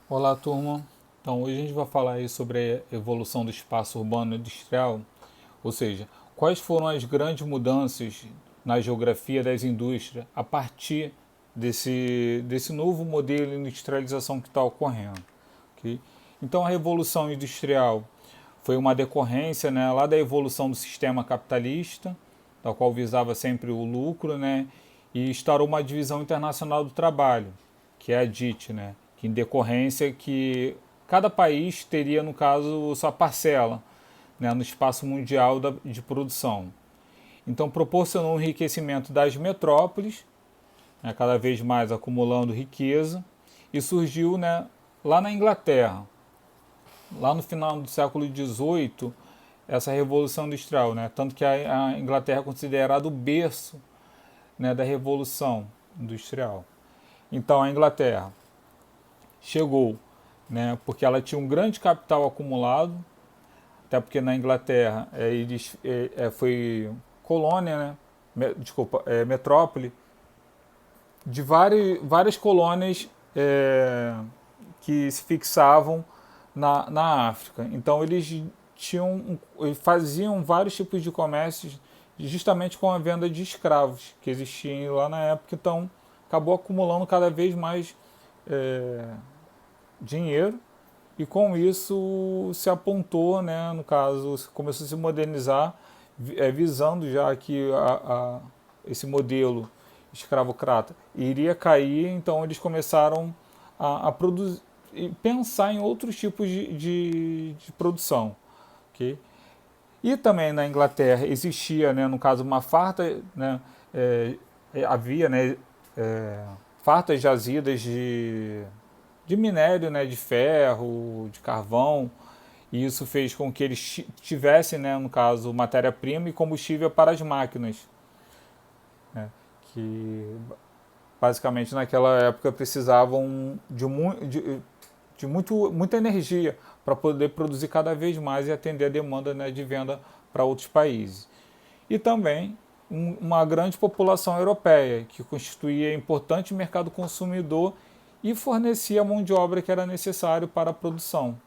Olá, turma. Então, hoje a gente vai falar aí sobre a evolução do espaço urbano industrial, ou seja, quais foram as grandes mudanças na geografia das indústrias a partir desse novo modelo de industrialização que está ocorrendo. Ok? Então, a Revolução Industrial foi uma decorrência, né, lá da evolução do sistema capitalista, da qual visava sempre o lucro, né, e instaurou uma divisão internacional do trabalho, que é a DIT, né, que em decorrência que cada país teria, no caso, sua parcela, né, no espaço mundial de produção. Então, proporcionou um enriquecimento das metrópoles, né, cada vez mais acumulando riqueza, e surgiu, né, lá na Inglaterra, lá no final do século XVIII, essa revolução industrial, né? Tanto que a Inglaterra é considerada o berço, né, da revolução industrial. Então a Inglaterra chegou, né, porque ela tinha um grande capital acumulado, até porque na Inglaterra foi colônia, né, metrópole de várias colônias que se fixavam na África. Então eles faziam vários tipos de comércios justamente com a venda de escravos que existiam lá na época. Então acabou acumulando cada vez mais é, dinheiro e com isso se apontou, né, no caso, começou a se modernizar, visando já que esse modelo escravocrata iria cair, então eles começaram a produzir, pensar em outros tipos de produção. Okay? E também na Inglaterra existia, né, no caso, uma farta, né, havia, né, fartas jazidas de minério, né, de ferro, de carvão, e isso fez com que eles tivessem, né, no caso, matéria-prima e combustível para as máquinas, né, que basicamente naquela época precisavam muita energia para poder produzir cada vez mais e atender a demanda, né, de venda para outros países. E também uma grande população europeia, que constituía importante mercado consumidor e fornecia a mão de obra que era necessário para a produção.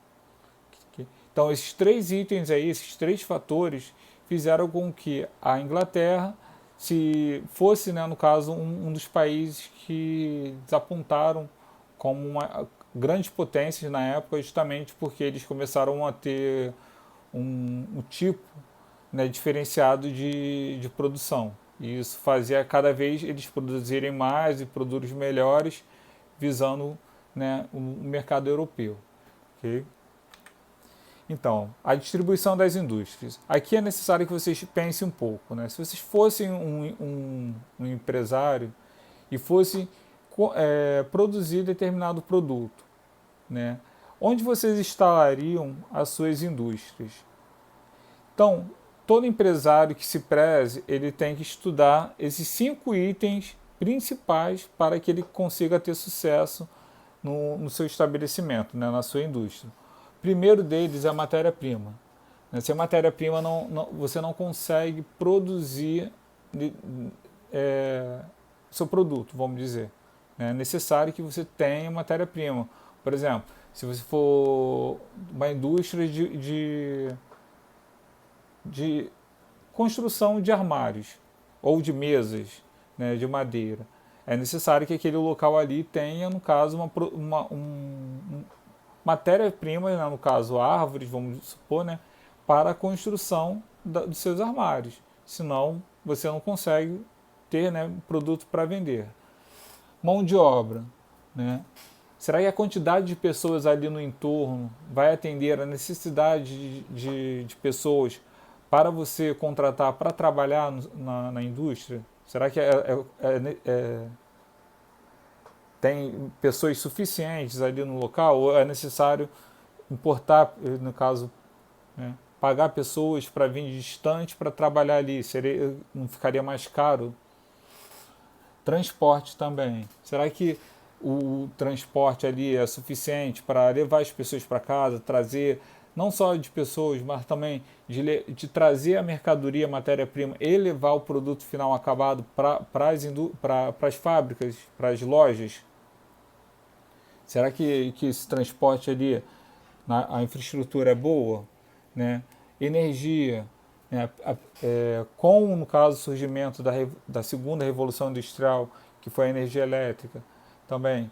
Então, esses três itens aí, esses três fatores, fizeram com que a Inglaterra se fosse, né, no caso, um dos países que desapontaram como uma grandes potências na época, justamente porque eles começaram a ter um tipo, né, diferenciado de produção. E isso fazia cada vez eles produzirem mais e produtos melhores, visando, né, o mercado europeu. Okay? Então, a distribuição das indústrias. Aqui é necessário que vocês pensem um pouco. Né? Se vocês fossem um empresário e fossem produzir determinado produto, né? Onde vocês instalariam as suas indústrias? Então, todo empresário que se preze, ele tem que estudar esses 5 itens principais para que ele consiga ter sucesso no seu estabelecimento, né, na sua indústria. O primeiro deles é a matéria-prima. Sem matéria-prima, você não consegue produzir é, seu produto, vamos dizer. É necessário que você tenha matéria-prima. Por exemplo, se você for uma indústria de construção de armários ou de mesas, né, de madeira, é necessário que aquele local ali tenha, no caso, matéria-prima, né, no caso árvores, vamos supor, né, para a construção dos seus armários. Senão você não consegue ter, né, produto para vender. Mão de obra, né? Será que a quantidade de pessoas ali no entorno vai atender a necessidade de pessoas para você contratar para trabalhar na indústria? Será que tem pessoas suficientes ali no local? Ou é necessário importar, no caso, né, pagar pessoas para vir distante para trabalhar ali? Não ficaria mais caro? Transporte também. Será que o transporte ali é suficiente para levar as pessoas para casa, trazer não só de pessoas, mas também de trazer a mercadoria, a matéria-prima e levar o produto final acabado para as fábricas, para as lojas? Será que esse transporte ali, a infraestrutura é boa? Né? Energia, né? Com, no caso, o surgimento da segunda revolução industrial, que foi a energia elétrica, também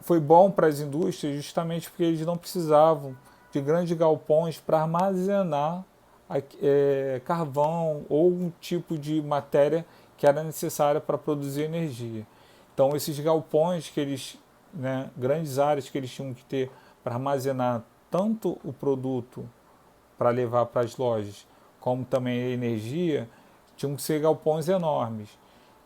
foi bom para as indústrias justamente porque eles não precisavam de grandes galpões para armazenar carvão ou um tipo de matéria que era necessária para produzir energia. Então esses galpões que eles, né, grandes áreas que eles tinham que ter para armazenar tanto o produto para levar para as lojas, como também a energia, tinham que ser galpões enormes.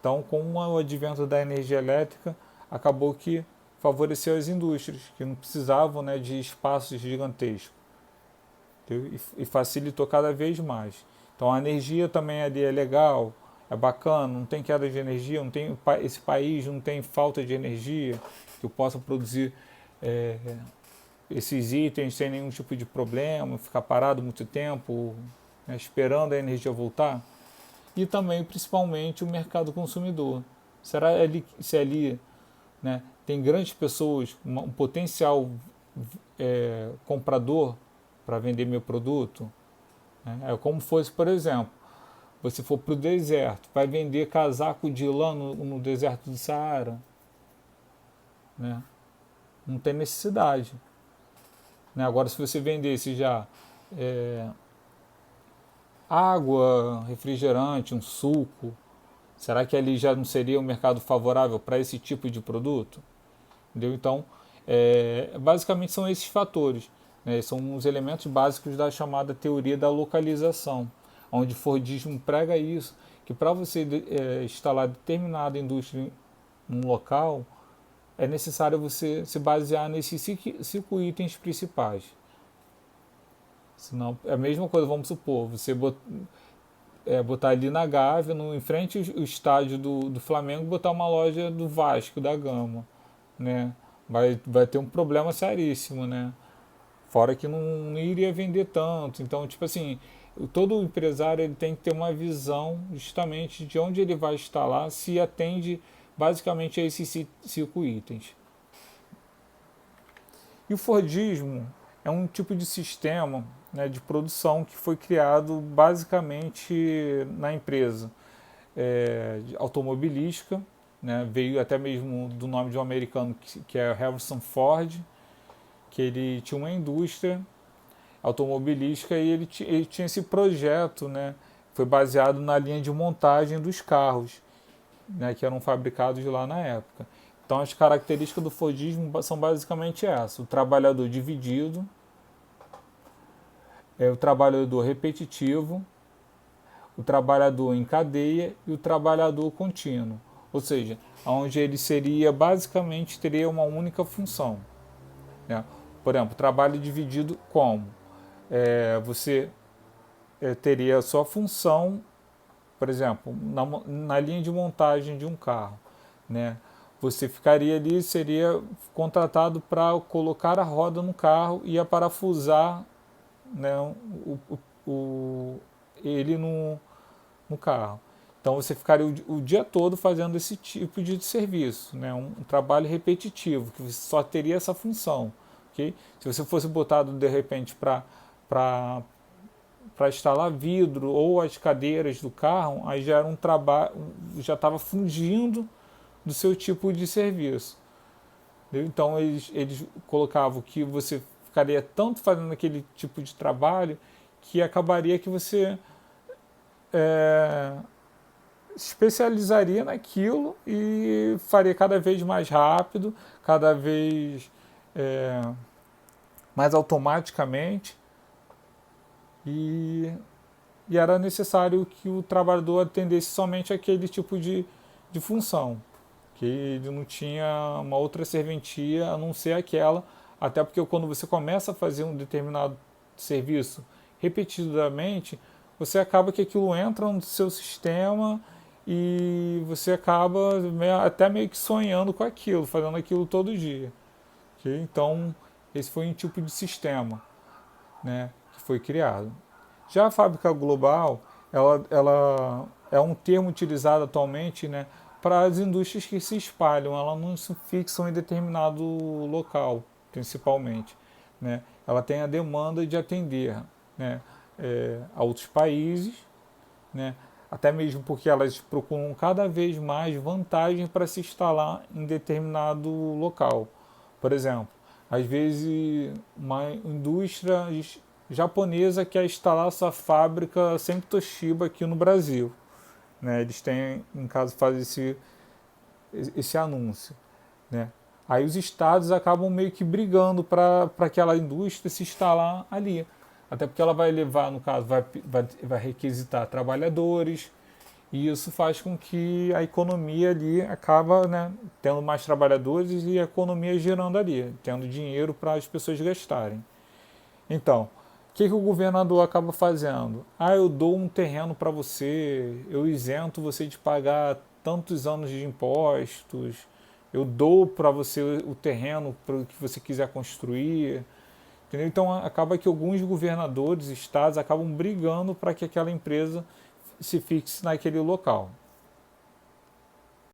Então, com o advento da energia elétrica, acabou que favoreceu as indústrias, que não precisavam, né, de espaços gigantescos, e facilitou cada vez mais. Então, a energia também ali é legal, é bacana, não tem queda de energia, não tem, esse país não tem falta de energia, que eu possa produzir é, esses itens sem nenhum tipo de problema, ficar parado muito tempo, né, esperando a energia voltar. E também, principalmente, o mercado consumidor. Será se ali, né, tem grandes pessoas, um potencial comprador para vender meu produto? Né? É como fosse, por exemplo, você for para o deserto, vai vender casaco de lã no deserto do Saara? Né? Não tem necessidade. Né? Agora, se você vendesse já água, refrigerante, um suco, será que ali já não seria um mercado favorável para esse tipo de produto? Entendeu? Então, basicamente são esses fatores, né? São os elementos básicos da chamada teoria da localização, onde Fordismo prega isso, que para você instalar determinada indústria em um local, é necessário você se basear nesses 5 itens principais. Senão, é a mesma coisa, vamos supor, você botar ali na Gávea, em frente ao estádio do Flamengo, botar uma loja do Vasco da Gama, né? Vai ter um problema seríssimo, né? Fora que não iria vender tanto. Então, tipo assim, todo empresário ele tem que ter uma visão justamente de onde ele vai instalar, se atende basicamente a esses 5 itens. E o Fordismo é um tipo de sistema, né, de produção que foi criado basicamente na empresa automobilística, né, veio até mesmo do nome de um americano que é Harrison Ford, que ele tinha uma indústria automobilística e ele tinha esse projeto, né, foi baseado na linha de montagem dos carros, né, que eram fabricados lá na época. Então as características do Fordismo são basicamente essas: o trabalhador dividido, o trabalhador repetitivo, o trabalhador em cadeia e o trabalhador contínuo. Ou seja, onde ele seria basicamente teria uma única função. Né? Por exemplo, trabalho dividido como? Você teria a sua função, por exemplo, na linha de montagem de um carro. Né? Você ficaria ali, seria contratado para colocar a roda no carro e a parafusar, né, ele no carro. Então você ficaria o dia todo fazendo esse tipo de serviço, né? Um trabalho repetitivo, que você só teria essa função. Okay? Se você fosse botado de repente para instalar vidro ou as cadeiras do carro, aí já era um trabalho, já estava fugindo do seu tipo de serviço. Entendeu? Então eles colocavam que você ficaria tanto fazendo aquele tipo de trabalho que acabaria que você especializaria naquilo e faria cada vez mais rápido, cada vez mais automaticamente, e era necessário que o trabalhador atendesse somente aquele tipo de função, que ele não tinha uma outra serventia a não ser aquela, até porque quando você começa a fazer um determinado serviço repetidamente, você acaba que aquilo entra no seu sistema e você acaba até meio que sonhando com aquilo, fazendo aquilo todo dia. Okay? Então, esse foi um tipo de sistema, né, que foi criado. Já a fábrica global, ela é um termo utilizado atualmente, né, para as indústrias que se espalham, elas não se fixam em determinado local, principalmente, né? Ela tem a demanda de atender, né, a outros países, né? Até mesmo porque elas procuram cada vez mais vantagem para se instalar em determinado local. Por exemplo, às vezes uma indústria japonesa quer instalar sua fábrica sempre Toshiba aqui no Brasil, né? Eles têm, em caso, fazem esse anúncio, né? Aí os estados acabam meio que brigando para aquela indústria se instalar ali. Até porque ela vai levar, no caso, vai requisitar trabalhadores, e isso faz com que a economia ali acaba, né, tendo mais trabalhadores e a economia girando ali, tendo dinheiro para as pessoas gastarem. Então, o que o governador acaba fazendo? Ah, eu dou um terreno para você, eu isento você de pagar tantos anos de impostos, eu dou para você o terreno para o que você quiser construir. Entendeu? Então acaba que alguns governadores, estados, acabam brigando para que aquela empresa se fixe naquele local.